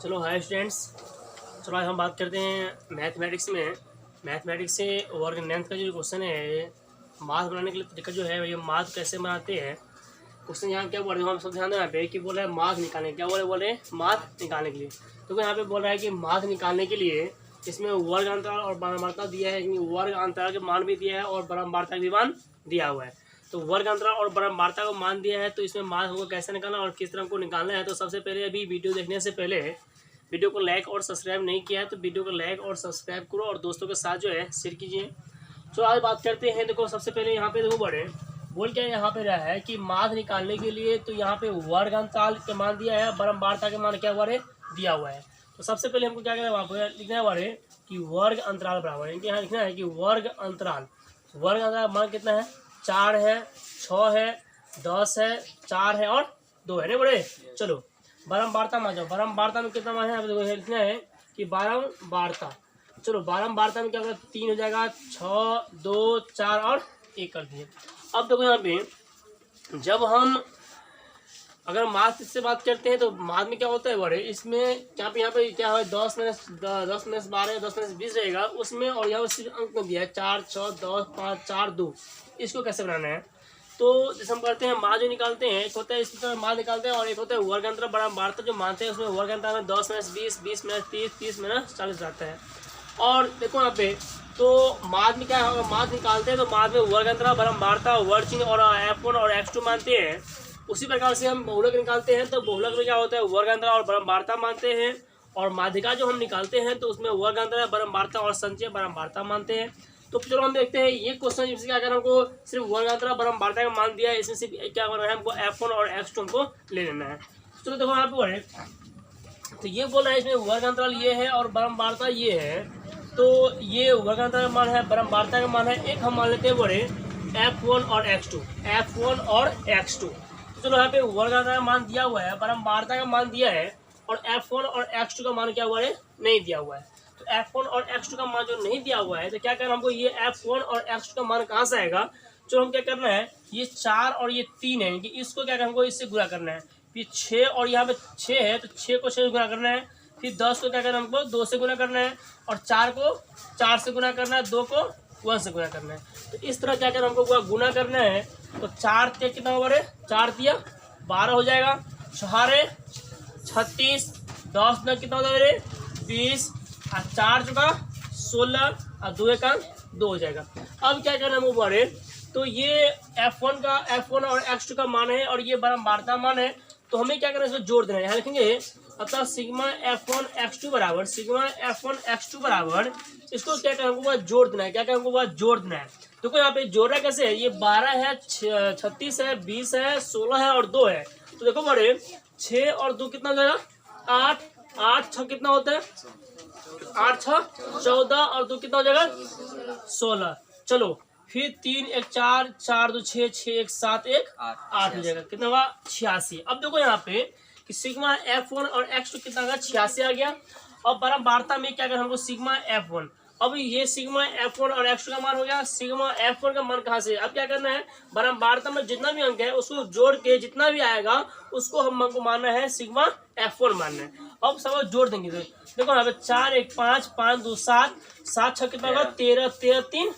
चलो hi students. चलो आज हम बात करते हैं मैथमेटिक्स में। मैथमेटिक्स से वर्ग 9th का जो क्वेश्चन है, माथ बनाने के लिए तरीका जो है ये माथ कैसे बनाते हैं। क्वेश्चन यहाँ क्या बोल रहे हैं, हम सब ध्यान दें यहाँ पे कि बोल रहा है माथ निकालने, क्या बोले माथ निकालने के लिए। तो यहाँ पे बोल रहा है कि माथ निकालने के लिए इसमें वर्ग अंतराल और बारंबारता दिया है, वर्ग अंतराल के मान भी दिया है और बारंबारता भी मान दिया हुआ है। तो वर्ग अंतराल और बारंबारता को मान दिया है, तो इसमें मान हमको कैसे निकालना और किस तरह को निकालना है। तो सबसे पहले अभी वीडियो देखने से पहले वीडियो को लाइक और सब्सक्राइब नहीं किया है तो वीडियो को लाइक और सब्सक्राइब करो और दोस्तों के साथ जो है शेयर कीजिए। तो आज बात करते हैं। देखो सबसे पहले यहाँ पे देखो बड़े बोल क्या यहाँ पे रहा है कि माथ निकालने के लिए, तो यहाँ पे वर्ग अंतराल के मान दिया है, बारंबारता के मान क्या हुआ है दिया हुआ है। तो सबसे पहले हमको क्या करना है, वहाँ पर लिखना है बारे कि वर्ग अंतराल बराबर है, यहाँ लिखना है कि वर्ग अंतराल मान कितना है, 4 है, 6 है, 10 है, 4 है और 2 है। नहीं बड़े चलो बारंबारता मान जाओ। बारंबारता में कितना मान है, अब देखो लिखना है कि बारंबारता। चलो बारंबारता में क्या होगा, 3 हो जाएगा, 6, 2, 4 और 1 कर दिए। अब देखो यहाँ पे जब हम अगर माथ से बात करते हैं तो माथ में क्या होता है बड़े, इसमें यहाँ पे क्या है 10 में 12, 10 में 20 रहेगा उसमें, और यहाँ पे सिर्फ अंक में दिया है 4, 6, 10, 5, 4, 2। इसको कैसे बनाना है, तो जैसे हम करते हैं माथ जो निकालते हैं, एक होता है इस तरह माथ निकालते हैं और एक होता है वर्ग अंतराल बारंबारता जो मानते हैं, उसमें वर्ग अंतराल में 10 में 20, 20 में 30, 30 में 40 आता है। और देखो यहाँ पे तो माथ में क्या होगा, माथ निकालते हैं तो माथ में वर्ग अंतराल बारंबारता वर्ग चिन्ह और F1 और X2 मानते हैं। उसी प्रकार से हम बहुलक निकालते हैं तो बहुलक में क्या होता है, वर्ग अंतराल और बारंबारता मानते हैं। और माध्यिका जो हम निकालते हैं तो उसमें वर्ग अंतराल बारंबारता और संचय बारंबारता मानते हैं। तो चलो हम देखते हैं ये क्वेश्चन जिससे क्या करना, हमको सिर्फ वर्ग अंतराल बारंबारता का मान दिया है, इसमें सिर्फ क्या करना है, हमको F1 और X2 हमको ले लेना है। चलो देखो यहाँ पे बोले तो ये बोल रहा है इसमें वर्ग अंतराल ये है और बारंबारता ये है। तो ये वर्ग अंतराल का मान है, बारंबारता का मान है, एक हम मान लेते हैं बोले F1 और X2, F1 और X2। चलो यहाँ पे वर्ग अंतराल का मान दिया हुआ है, बारंबारता का मान दिया है और F1 और X2 का मान क्या हुआ है, नहीं दिया हुआ है। तो F1 और X2 का मान जो नहीं दिया हुआ है तो क्या करना हमको, ये F1 और X2 का मान कहाँ से आएगा। चलो हम क्या करना है, ये 4 और ये 3 है, इसको क्या करना हमको इससे गुणा करना है। फिर 6 और यहाँ पे 6 है तो 6 को 6 से गुणा करना है। फिर 10 को क्या करना है, हमको 2 से गुणा करना है। और 4 को 4 से गुणा करना है, 2 को 1 से गुणा करना है। तो इस तरह क्या करना हमको गुणा करना है। तो 4 3 कितना होगा, 4 3 12 हो जाएगा, 4 36, 10 9 कितना हो जाएगा 20, और 4 चुका 16 और 2 का 2 हो जाएगा। अब क्या करना हमको बड़े, तो ये F1 और X2 का मान है और ये बारंबारता मान है। तो हमें क्या करना है, इसको जोड़ देना है। यहाँ लिखेंगे अतः सिग्मा F1 X2 बराबर, सिग्मा F1 X2 बराबर, इसको क्या करना हमको जोड़ देना है। क्या करना हमको जोड़ देना है। देखो यहाँ पे जोड़ रहा है कैसे है, ये 12 है, 36 है, 20 है, 16 है और 2 है। तो देखो बड़े 6 और 2 कितना हो जाएगा, 8, 8 6 कितना होता है, 8 6 14 और 2 कितना हो जाएगा 16। चलो फिर 3 1 4, 4 2 6, 6 1 7, 1 8 हो जाएगा, कितना हुआ 86। अब देखो यहाँ पे कि सिग्मा F1 और X2 कितना होगा 86 आ गया। अब बारंबारता में क्या करना हमको, सिग्मा F1, अब ये सिग्मा F1 और X2 का मान हो गया। सिग्मा F1 का मान कहाँ से, अब क्या करना है, बारंबारता में जितना भी अंक है उसको जोड़ के जितना भी आएगा उसको हम को मानना है सिग्मा F1 मानना है। अब सब जोड़ देंगे तो देखो यहाँ पे 4 1 5, 5 2 7, 7 6 कितना होगा 13, 13 3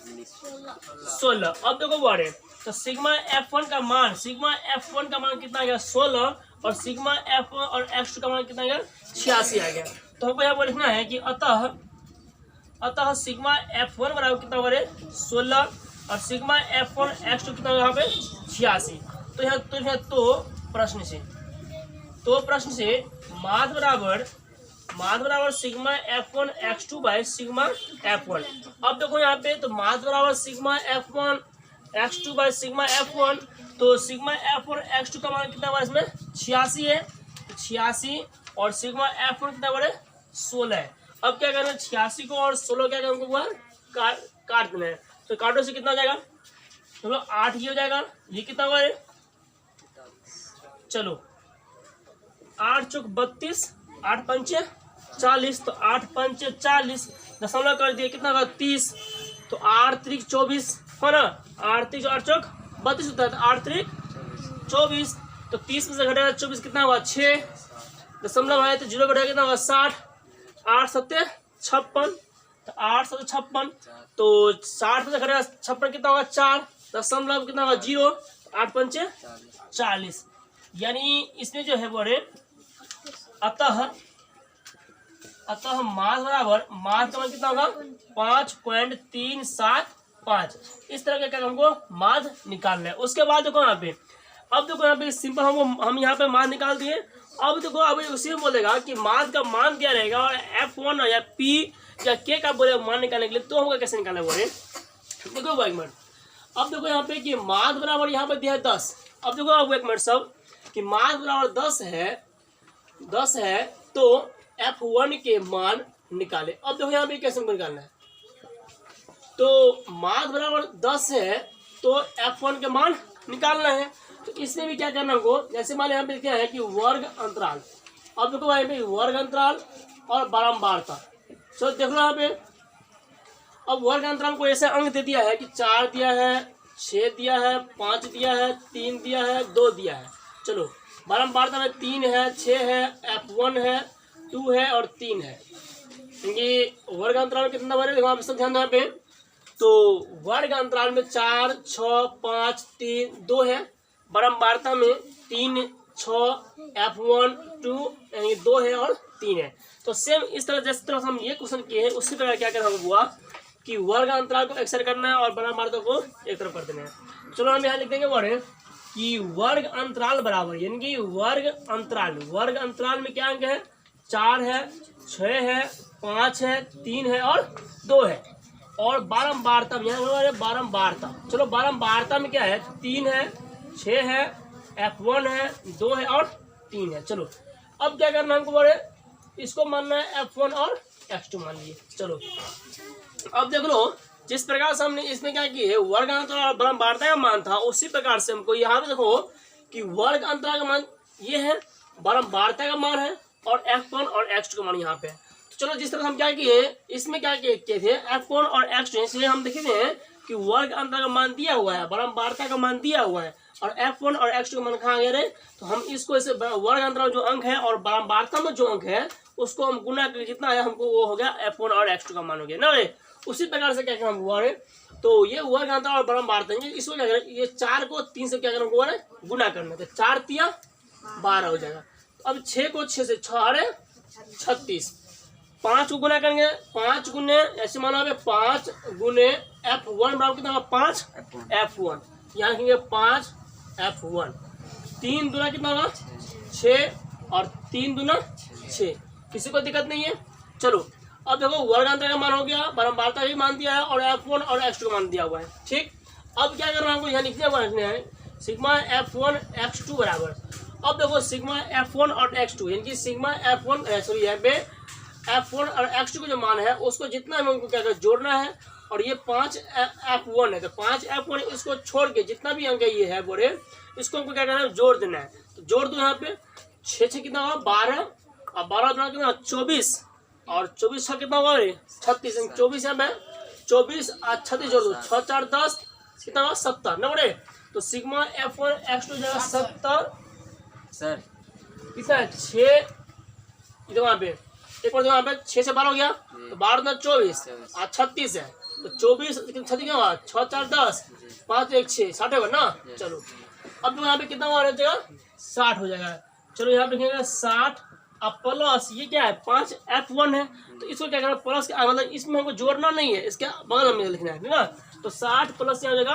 16। अब देखो बड़े तो सिग्मा F1 का मान, सिग्मा F1 का मान कितना आ गया 16 और सिग्मा F1 और X2 का मान कितना आ गया 86 आ गया। तो हमको यहाँ पर लिखना है कि अतः सिग्मा F1 बराबर कितना होगा 16 और सिग्मा F1 X2 कितना होगा यहाँ पे 86। तो यहाँ प्रश्न से माथ बराबर sigma F1 X2 by sigma F1। अब देखो यहाँ पे तो माथ बराबर sigma F1 X2 by sigma F1, तो सिग्मा F1 X2 का मान कितना हुआ इसमें 86 है, 86 और सिग्मा F1 कितना हुआ 16 है। अब क्या करना है, 86 को और 16 क्या करना हुआ काट देना है। तो काटो से कितना हो जाएगा, चलो 8 ही हो जाएगा। ये कितना हुआ है, चलो 8 चौक 32, 8 पंचे 40, तो 8 पंचे 40 दशमलव कर दिए, कितना होगा 30। तो 8 3 24 है ना, 8 3 8 चौक 32 होता है, तो 8 3 24, तो 30 में से घटेगा 24 कितना हुआ 6, दशमलव है तो 0 बढ़ेगा कितना होगा 60, 8 सत्ते 56, तो 8 सत्ते 56, तो 60 में घटेगा 56 कितना होगा 4, दशमलव कितना होगा 0, 8 पंचे 40। यानी इसमें जो है बोले अतः मास बराबर मास का मान कितना होगा 5.375। इस तरह का क्या हमको मास निकालना है। उसके बाद देखो यहाँ पे, अब देखो यहाँ पे सिंपल हम यहाँ पे मास निकाल दिए। अब देखो अब उसी में बोलेगा कि मास का मान क्या रहेगा और F1 या P या K का बोले मान निकालने के लिए, तो हमको कैसे निकालना बोले देखो एक मिनट। अब देखो यहाँ पे कि मास बराबर यहाँ पे दिया है 10। अब देखो अब एक मिनट सब कि मास बराबर 10 है तो F1 के मान निकाले। अब देखो यहाँ पे कैसे निकालना है, तो मास बराबर 10 है तो F1 के मान निकालना है। तो इसमें भी क्या करना हमको, जैसे मान यहाँ पे क्या है कि वर्ग अंतराल। अब देखो यहाँ पे वर्ग अंतराल और बारंबारता। तो देखो यहाँ पे अब वर्ग अंतराल को ऐसे अंक दे दिया है कि 4 दिया है, 6 दिया है, 5 दिया है, 3 दिया है, 2 दिया है। चलो बारंबारता में 3 है, 6 है, F1 है, 2 है और 3 है। क्योंकि वर्ग अंतराल कितना बने देखो आप सब ध्यान यहाँ पे, तो वर्ग अंतराल में 4, 6, 5, 3, 2 है। बारंबारता में 3, 6, F1, 2 यानी 2 है और 3 है। तो सेम इस तरह जिस तरह हम ये क्वेश्चन किए हैं उसी तरह क्या करना हुआ कि वर्ग अंतराल को एक साइड करना है और बारंबारता को एक तरफ कर देना है। चलो हम यहाँ लिख देंगे बड़े कि वर्ग अंतराल बराबर, यानी कि वर्ग अंतराल में क्या अंक है 4 है, 6 है, 5 है, 3 है और 2 है। और बारंबारता में यहाँ बारंबारता, चलो बारंबारता में क्या है 3 है, 6 है, F1 है, 2 है और 3 है। चलो अब क्या करना हमको बोले, इसको मानना है F1 और X2 मान लिए। चलो अब देख लो जिस प्रकार से हमने इसमें क्या किया है वर्ग अंतराल और बारंबारता का मान था, उसी प्रकार से हमको यहाँ पे देखो कि वर्ग अंतराल का मान ये है, बारंबारता का मान है और F1 और X2 का मान यहाँ पे है। तो चलो जिस तरह से हम क्या किए इसमें क्या किए थे F1 और X2, इसलिए हम देखे थे कि वर्ग अंतराल का मान दिया हुआ है, बारंबारता का मान दिया हुआ है और F1 और X2 का मान कहाँ गया रे, तो हम इसको ऐसे वर्ग अंतराल जो अंक है और बारंबारता में जो अंक है उसको हम गुना करके जितना आया हमको वो हो गया F1 और X2 का मान हो गया ना रे। उसी प्रकार से क्या करना हुआ रे, तो ये वर्ग अंतराल और बारंबारता इसको क्या करें, ये 4 को 3 से क्या करना हुआ रे गुना करना, तो 4 तिया 12 हो जाएगा। अब 6 को 6 से 6 36, 5 को गुना करेंगे 5 गुने ऐसे माना 5 गुने F1 बराबर कितना 5 F1, यहाँ लिखेंगे 5 F1, 3 दूना कितना होगा 6 और 3 दूना 6, किसी को दिक्कत नहीं है। चलो अब देखो वर्ग अंतराल का मान हो गया, बारंबारता भी मान दिया है और F1 और X2 का मान दिया हुआ है। ठीक, अब क्या करना है हमको यहाँ लिखने है सिग्मा F1 X2 बराबर। अब देखो सिग्मा F1 और X2 यानी कि सिग्मा F1 सॉरी यहाँ पे F1 और X2 का जो मान है उसको जितना हमको क्या करना जोड़ना है, और ये 5 F1 है तो 5 F1 इसको छोड़ के जितना भी अंक ये है बोले इसको हमको क्या करना है जोड़ देना है। तो जोड़ दो यहाँ पे 6 कितना होगा 12 और 12 कितना 24 और 24 कितना होगा 36, 24 है 24 और 36 जोड़ दो 6 4 10 कितना होगा 70 ना बड़े। तो सिग्मा F1 X2 जगह 70 सर कितना है 6 इधर वहाँ पे एक बार यहाँ पे 6 से 12 हो गया तो 12 24 और 36 है तो 24 36 क्या होगा 6 4 10 5 1 6 60 होगा ना। चलो अब यहाँ पे कितना हो जाएगा 60 हो जाएगा। चलो यहाँ पे लिखेंगे 60 अब प्लस ये क्या है 5 F1 है तो इसको क्या करना प्लस के मतलब इसमें हमको जोड़ना नहीं है, इसके बगल में लिखना है ना। तो 60 प्लस क्या हो जाएगा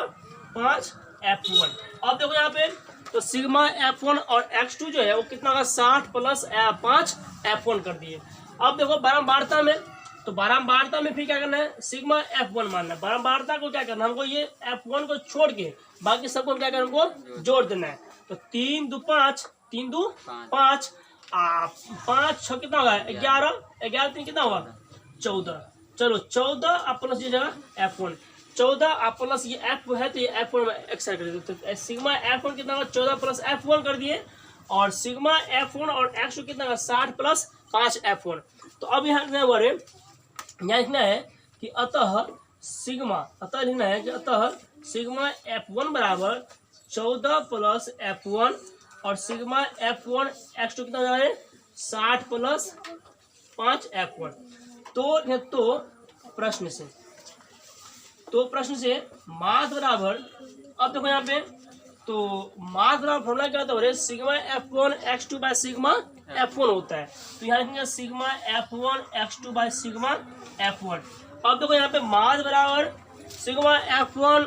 5 F1। अब देखो यहाँ पे तो सिग्मा F1 और X2 जो है वो कितना होगा 60 प्लस 5 F1 कर दिए। अब देखो बारंबारता में, तो बारंबारता में फिर क्या करना है सिग्मा F1 मानना है, बारंबारता को क्या करना है हमको ये F1 को छोड़ के बाकी सबको क्या करना हमको जोड़ देना है। तो 3 2 5 3 2 5 5 6 कितना होगा 11 11 3 कितना होगा 14। चलो 14 प्लस ये जगह F1 14 प्लस ये F है तो ये F1 एक साइड कर देते तो सिग्मा F1 कितना होगा 14 प्लस F1 कर दिए और सिग्मा F1 और X2 कितना होगा 60 प्लस 5 F1। तो अब यहाँ लिखना है यहाँ लिखना है कि अतः लिखना है कि अतः सिग्मा F1 बराबर 14 प्लस F1 और सिग्मा F1 X2 कितना हो जाएगा 60 प्लस 5 F1। तो प्रश्न से मास बराबर, अब देखो यहाँ पे, तो मास बराबर फॉर्मूला क्या होता है, sigma F1 x2 by sigma F1 होता है। तो यहाँ लिखेंगे sigma F1 x2 by sigma F1। अब देखो यहाँ पे मास बराबर sigma F1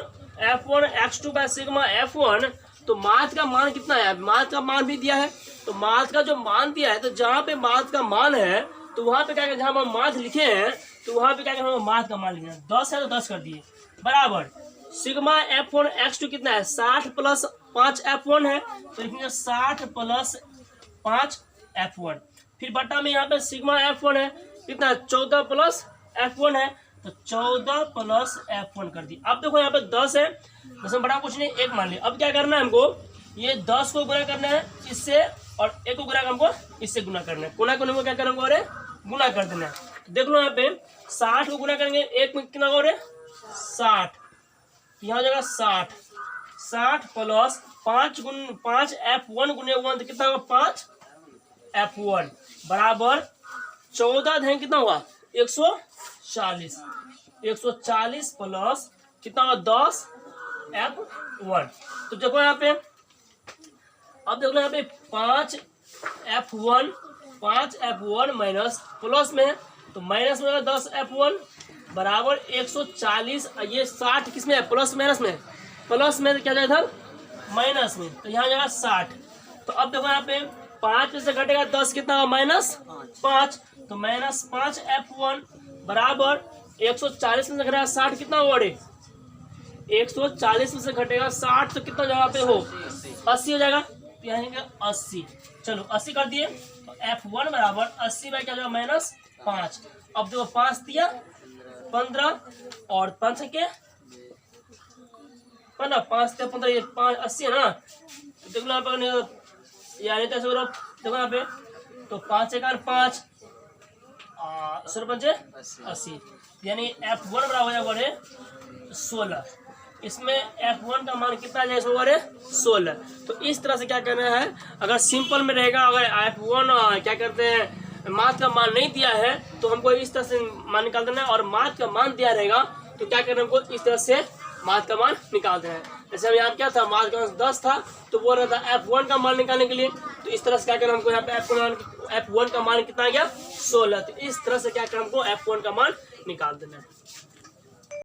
x2 by sigma F1। तो मास का मान कितना है, मास का मान भी दिया है। तो मास का जो मान दिया है, तो जहाँ पे मास का मान है तो वहाँ पे क्या करें, जहाँ हम मास लिखे हैं तो वहाँ पे क्या करें, हम मास का मान लिखे हैं। 10 है तो 10 कर दिए, बराबर सिग्मा F1 x2 कितना है, 60 प्लस 5 F1 है। तो लिखेंगे 60 प्लस 5 F1। फिर बटा में यहाँ पे सिग्मा F1 है कितना है, 14 प्लस F1 है। तो 14 प्लस F1 कर दी। अब देखो यहाँ पे 10 है, 10 में बड़ा कुछ नहीं, 1 मान लिया। अब क्या करना है हमको, ये 10 को गुना करना है इससे, और 1 को गुना हमको इससे गुना करना है। गुना करने को क्या करना है, अरे गुना कर देना है। देख लो यहाँ पे 60 को गुना करेंगे 1 में कितना होगा, 60। यहाँ हो जाएगा 60 प्लस 5 F1 गुने 1 तो कितना होगा, 5 F1 बराबर 14 है कितना हुआ, 140। 140 प्लस कितना होगा, 10 F1। तो देखो यहाँ पे, अब देख लो यहाँ पे 5 F1 माइनस प्लस में, तो माइनस में 10 F1 बराबर 140। ये 60 किस में है, प्लस माइनस में, प्लस में क्या जाएगा इधर माइनस में, तो यहाँ जाएगा 60। तो अब देखो यहाँ पे 5 में से घटेगा 10 कितना होगा, -5। तो -5 F1 बराबर 140 में से घटेगा 60 कितना होगा, 140 में से घटेगा 60 तो कितना जगह पे हो, 80 हो जाएगा। तो यहाँ 80, चलो 80 कर दिए। तो F1 बराबर 80 बाई क्या जाएगा, -5। अब देखो 5 दिया 15 और 5 के 15, 5 से 15, ये 5 80 है ना। तो देख लो यहाँ पे, यानी तो ऐसे देखो यहाँ पे, तो 5 एक 5 5 80, यानी F1 बराबर हो जाएगा 16। इसमें F1 का मान कितना जाए, 16। तो इस तरह से क्या करना है, अगर सिंपल में रहेगा, अगर F1 क्या करते हैं मास का मान नहीं दिया है तो हमको इस तरह से मान निकाल देना है, और मास का मान दिया रहेगा तो क्या करना है, हमको इस तरह से मास का मान निकाल देना है। जैसे हम यहाँ क्या था, मास का मान 10 था तो वो रहा था F1 का मान निकालने के लिए। तो इस तरह से क्या करना हमको, यहाँ पे F1 का मान कितना आ गया, 16। तो इस तरह से क्या करना हमको F1 का मान निकाल देना है।